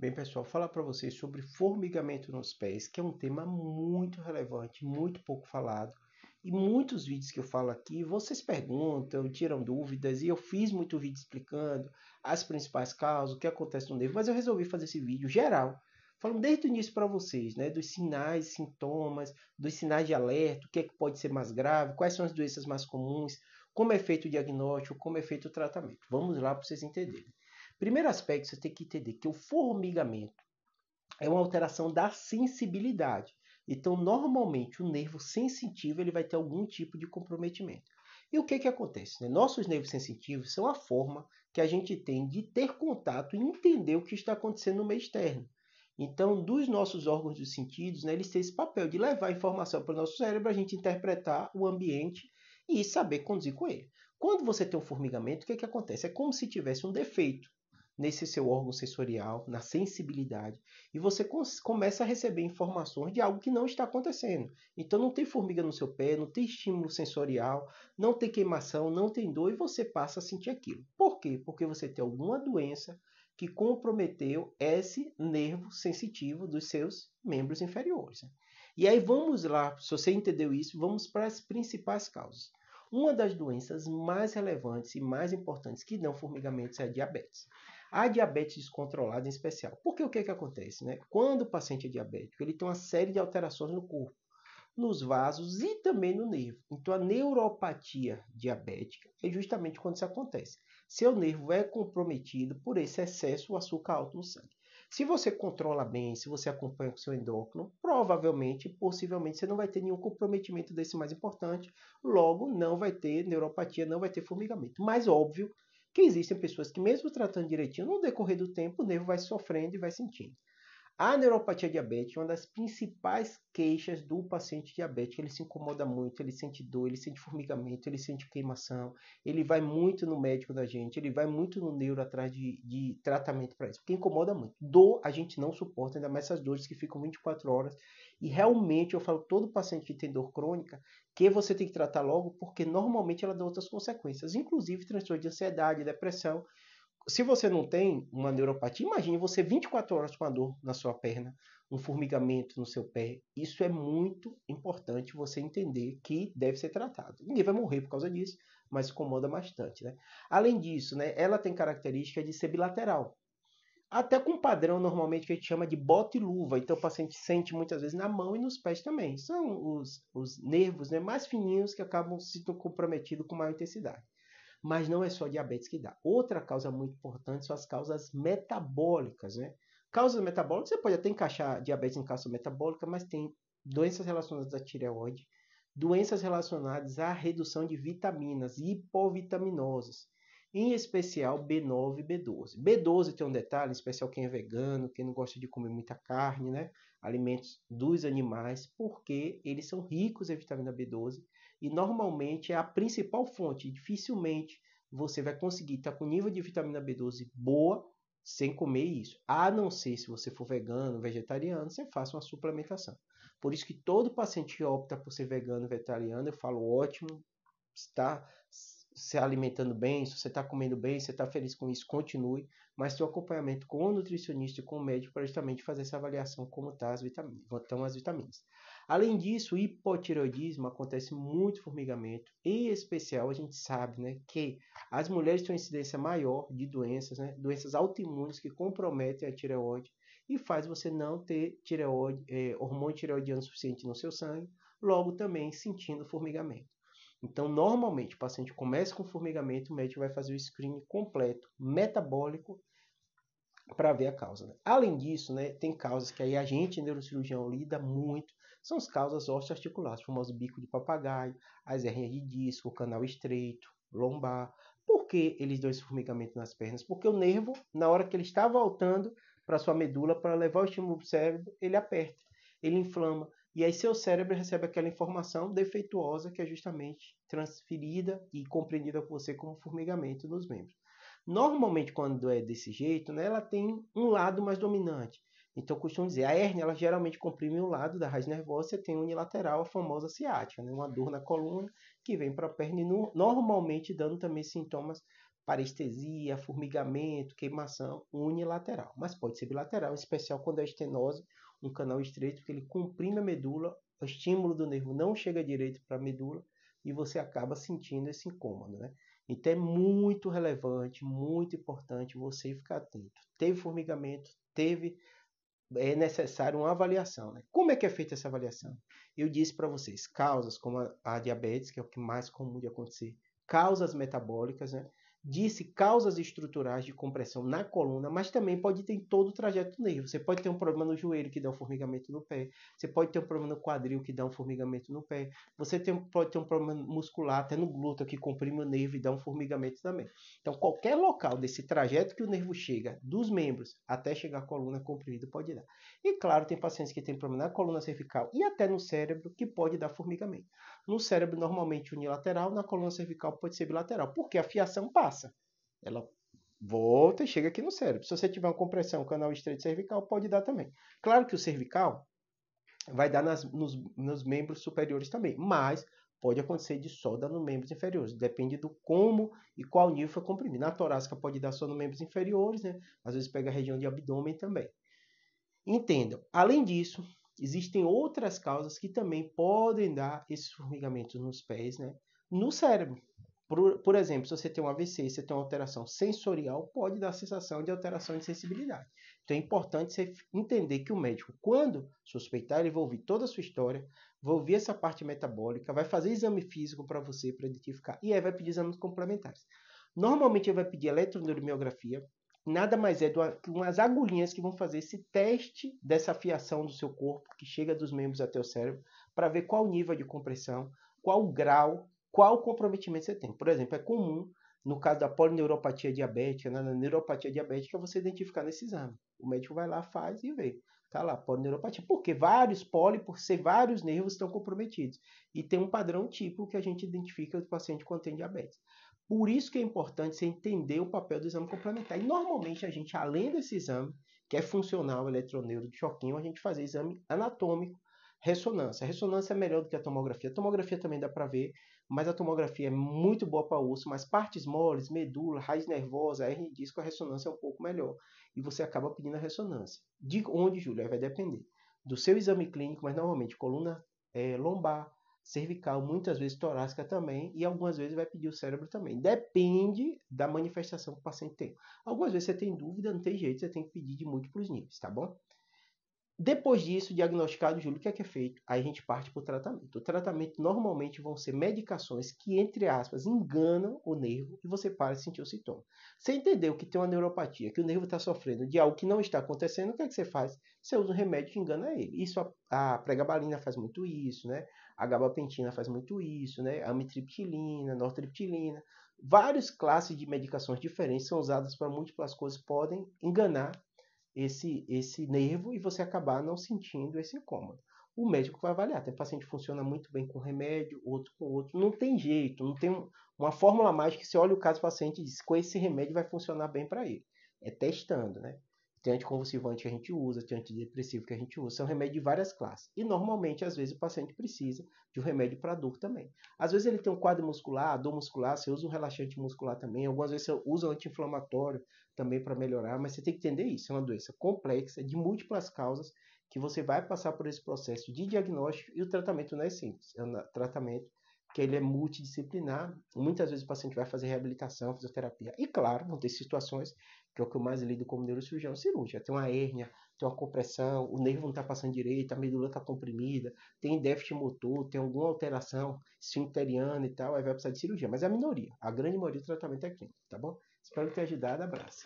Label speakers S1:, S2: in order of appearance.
S1: Bem, pessoal, falar para vocês sobre formigamento nos pés, que é um tema muito relevante, muito pouco falado. E muitos vídeos que eu falo aqui, vocês perguntam, tiram dúvidas, e eu fiz muito vídeo explicando as principais causas, o que acontece no nervo, mas eu resolvi fazer esse vídeo geral, falando desde o início para vocês, né, dos sinais, sintomas, dos sinais de alerta, o que é que pode ser mais grave, quais são as doenças mais comuns, como é feito o diagnóstico, como é feito o tratamento. Vamos lá para vocês entenderem. Primeiro aspecto, você tem que entender que o formigamento é uma alteração da sensibilidade. Então, normalmente, o nervo sensitivo ele vai ter algum tipo de comprometimento. E o que, que acontece? Né? Nossos nervos sensitivos são a forma que a gente tem de ter contato e entender o que está acontecendo no meio externo. Então, dos nossos órgãos dos sentidos, né, eles têm esse papel de levar informação para o nosso cérebro, a gente interpretar o ambiente e saber conduzir com ele. Quando você tem um formigamento, o que, que acontece? É como se tivesse um defeito nesse seu órgão sensorial, na sensibilidade, e você começa a receber informações de algo que não está acontecendo. Então não tem formiga no seu pé, não tem estímulo sensorial, não tem queimação, não tem dor e você passa a sentir aquilo. Por quê? Porque você tem alguma doença que comprometeu esse nervo sensitivo dos seus membros inferiores. E aí vamos lá, se você entendeu isso, vamos para as principais causas. Uma das doenças mais relevantes e mais importantes que dão formigamentos é a diabetes. A diabetes descontrolada em especial. Porque o que, que acontece? Né? Quando o paciente é diabético, ele tem uma série de alterações no corpo, nos vasos e também no nervo. Então, a neuropatia diabética é justamente quando isso acontece. Seu nervo é comprometido por esse excesso de açúcar alto no sangue. Se você controla bem, se você acompanha com seu endócrino, provavelmente, possivelmente, você não vai ter nenhum comprometimento desse mais importante. Logo, não vai ter neuropatia, não vai ter formigamento. Mas, óbvio, que existem pessoas que, mesmo tratando direitinho, no decorrer do tempo, o nervo vai sofrendo e vai sentindo. A neuropatia diabética é uma das principais queixas do paciente diabético. Ele se incomoda muito, ele sente dor, ele sente formigamento, ele sente queimação, ele vai muito no médico da gente, ele vai muito no neuro atrás de tratamento para isso, porque incomoda muito. Dor a gente não suporta, ainda mais essas dores que ficam 24 horas. E realmente eu falo todo paciente que tem dor crônica que você tem que tratar logo, porque normalmente ela dá outras consequências, inclusive transtorno de ansiedade, depressão. Se você não tem uma neuropatia, imagine você 24 horas com a dor na sua perna, um formigamento no seu pé. Isso é muito importante você entender que deve ser tratado. Ninguém vai morrer por causa disso, mas incomoda bastante. Né? Além disso, né, ela tem característica de ser bilateral. Até com um padrão normalmente que a gente chama de bota e luva. Então o paciente sente muitas vezes na mão e nos pés também. São os nervos, né, mais fininhos que acabam se comprometidos com maior intensidade. Mas não é só diabetes que dá. Outra causa muito importante são as causas metabólicas, né? Causas metabólicas, você pode até encaixar diabetes em causa metabólica, mas tem doenças relacionadas à tireoide, doenças relacionadas à redução de vitaminas e hipovitaminoses, em especial B9 e B12. B12 tem um detalhe, em especial quem é vegano, quem não gosta de comer muita carne, né? Alimentos dos animais, porque eles são ricos em vitamina B12 e normalmente é a principal fonte. Dificilmente você vai conseguir estar com nível de vitamina B12 boa sem comer isso. A não ser se você for vegano, vegetariano, você faça uma suplementação. Por isso que todo paciente que opta por ser vegano, vegetariano, eu falo ótimo, está se alimentando bem, se você está comendo bem, se você está feliz com isso, continue, mas seu acompanhamento com o nutricionista e com o médico para justamente fazer essa avaliação como estão as vitaminas. Além disso, o hipotireoidismo acontece muito formigamento, em especial a gente sabe, né, que as mulheres têm uma incidência maior de doenças, né, doenças autoimunes que comprometem a tireoide e faz você não ter hormônio tireoidiano suficiente no seu sangue, logo também sentindo formigamento. Então, normalmente, o paciente começa com formigamento, o médico vai fazer o screening completo, metabólico, para ver a causa. Né? Além disso, né, tem causas que aí a gente, neurocirurgião, lida muito, são as causas osteoarticulares, o famoso bico de papagaio, as hernias de disco, o canal estreito, lombar. Por que eles dão esse formigamento nas pernas? Porque o nervo, na hora que ele está voltando para sua medula, para levar o estímulo para o cérebro, ele aperta, ele inflama. E aí seu cérebro recebe aquela informação defeituosa que é justamente transferida e compreendida por você como formigamento nos membros. Normalmente, quando é desse jeito, né, ela tem um lado mais dominante. Então, eu costumo dizer, a hérnia, ela geralmente comprime um lado da raiz nervosa, você tem unilateral, a famosa ciática, né, uma dor na coluna que vem para a perna e normalmente dando também sintomas parestesia, formigamento, queimação unilateral. Mas pode ser bilateral, em especial quando é estenose, um canal estreito, porque ele comprime a medula, o estímulo do nervo não chega direito para a medula e você acaba sentindo esse incômodo, né? Então é muito relevante, muito importante você ficar atento. Teve formigamento, é necessário uma avaliação, né? Como é que é feita essa avaliação? Eu disse para vocês, causas como a diabetes, que é o que mais comum de acontecer, causas metabólicas, né? Disse causas estruturais de compressão na coluna, mas também pode ter em todo o trajeto do nervo. Você pode ter um problema no joelho que dá um formigamento no pé, você pode ter um problema no quadril que dá um formigamento no pé, pode ter um problema muscular até no glúteo que comprime o nervo e dá um formigamento também. Então, qualquer local desse trajeto que o nervo chega, dos membros até chegar à coluna comprimida, pode dar. E claro, tem pacientes que têm problema na coluna cervical e até no cérebro que pode dar formigamento. No cérebro, normalmente unilateral, na coluna cervical pode ser bilateral, porque a fiação passa. Ela volta e chega aqui no cérebro. Se você tiver uma compressão, canal estreito cervical, pode dar também. Claro que o cervical vai dar nos membros superiores também, mas pode acontecer de só dar nos membros inferiores. Depende do como e qual nível foi comprimido. Na torácica pode dar só nos membros inferiores, né? Às vezes pega a região de abdômen também. Entendam, além disso, existem outras causas que também podem dar esses formigamentos nos pés, né? No cérebro. Por exemplo, se você tem um AVC, você tem uma alteração sensorial, pode dar sensação de alteração de sensibilidade. Então é importante você entender que o médico, quando suspeitar, ele vai ouvir toda a sua história, vai ouvir essa parte metabólica, vai fazer exame físico para você, para identificar, e aí vai pedir exames complementares. Normalmente ele vai pedir eletroneuromiografia, nada mais é do que umas agulhinhas que vão fazer esse teste dessa fiação do seu corpo, que chega dos membros até o cérebro, para ver qual nível de compressão, qual grau, qual comprometimento você tem. Por exemplo, é comum, no caso da polineuropatia diabética, na neuropatia diabética, você identificar nesse exame. O médico vai lá, faz e vê. Tá lá, polineuropatia. Porque vários pólipos, vários nervos estão comprometidos. E tem um padrão típico que a gente identifica do paciente quando tem diabetes. Por isso que é importante você entender o papel do exame complementar. E normalmente a gente, além desse exame, que é funcional, eletroneuro de choquinho, a gente faz exame anatômico, ressonância. A ressonância é melhor do que a tomografia. A tomografia também dá para ver, mas a tomografia é muito boa para o osso, mas partes moles, medula, raiz nervosa, hernia de disco, a ressonância é um pouco melhor. E você acaba pedindo a ressonância. De onde, Júlio? Vai depender do seu exame clínico, mas normalmente coluna lombar, cervical, muitas vezes torácica também, e algumas vezes vai pedir o cérebro também. Depende da manifestação que o paciente tem. Algumas vezes você tem dúvida, não tem jeito, você tem que pedir de múltiplos níveis, tá bom? Depois disso, diagnosticado, Júlio, o que é feito? Aí a gente parte para o tratamento. O tratamento normalmente vão ser medicações que, entre aspas, enganam o nervo e você para de sentir o sintoma. Você entendeu que tem uma neuropatia, que o nervo está sofrendo de algo que não está acontecendo, o que é que você faz? Você usa um remédio que engana ele. Isso a pregabalina faz muito isso, né? A gabapentina faz muito isso, né? A amitriptilina, nortriptilina. Várias classes de medicações diferentes são usadas para múltiplas coisas, podem enganar esse nervo e você acabar não sentindo esse incômodo. O médico vai avaliar. Tem paciente que funciona muito bem com remédio, outro com outro. Não tem jeito, não tem uma fórmula mágica que você olha o caso do paciente e diz com esse remédio vai funcionar bem para ele. É testando, né? Tem anticonvulsivante que a gente usa, tem antidepressivo que a gente usa. São remédios de várias classes. E normalmente, às vezes, o paciente precisa de um remédio para dor também. Às vezes ele tem um quadro muscular, dor muscular, você usa um relaxante muscular também. Algumas vezes você usa um anti-inflamatório também para melhorar, mas você tem que entender isso. É uma doença complexa, de múltiplas causas, que você vai passar por esse processo de diagnóstico e o tratamento não é simples. É um tratamento que ele é multidisciplinar. Muitas vezes o paciente vai fazer reabilitação, fisioterapia. E claro, vão ter situações que é o que eu mais lido como neurocirurgião cirúrgico. Tem uma hérnia, tem uma compressão, o nervo não está passando direito, a medula está comprimida, tem déficit motor, tem alguma alteração esfincteriana e tal, aí vai precisar de cirurgia. Mas é a minoria. A grande maioria do tratamento é clínico, tá bom? Espero ter ajudado. Abraço.